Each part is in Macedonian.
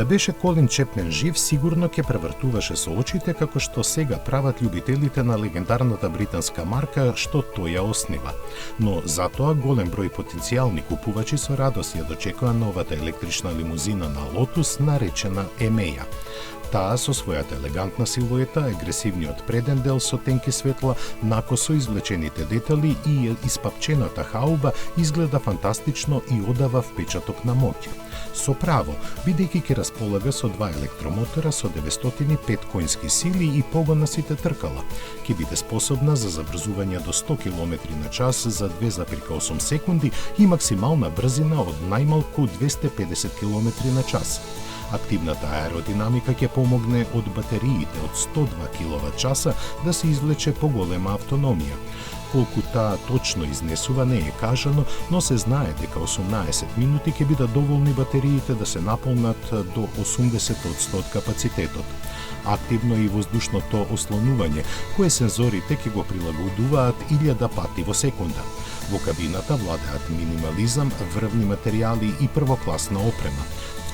беше Колин Чепмен жив, сигурно ќе превртуваше со очите како што сега прават љубителите на легендарната британска марка што тој ја оснива. Но затоа голем број потенцијални купувачи со радост ја дочекува новата електрична лимузина на Lotus наречена Емеја. Таа со својата елегантна силуета, агресивниот преден дел со тенки светла, накосо извлечените детали и испапчената хауба изгледа фантастично и одава впечаток на моќ. Со право, бидејќи ќе располага со два електромотора со 905 коњски сили и погон на сите тркала, ќе биде способна за забрзување до 100 км на час за 2,8 секунди и максимална брзина од најмалку 250 км на час. Активната аеродинамика ќе помогне од батериите од 102 кWh да се извлече поголема автономија. Колку таа точно изнесува не е кажано, но се знае дека 18 минути ќе бидат доволни батериите да се наполнат до 80% од капацитетот. Активно и воздушното ослонување, кое сензорите ќе го прилагодуваат 1000 пати во секунда. Во кабината владеат минимализам, врвни материјали и првокласна опрема.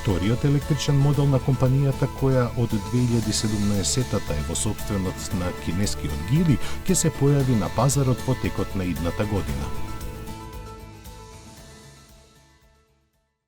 Вториот електричен модел на компанијата, која од 2017-та е во сопственост на кинескиот Гили, ќе се појави на пазарот во текот на идната година.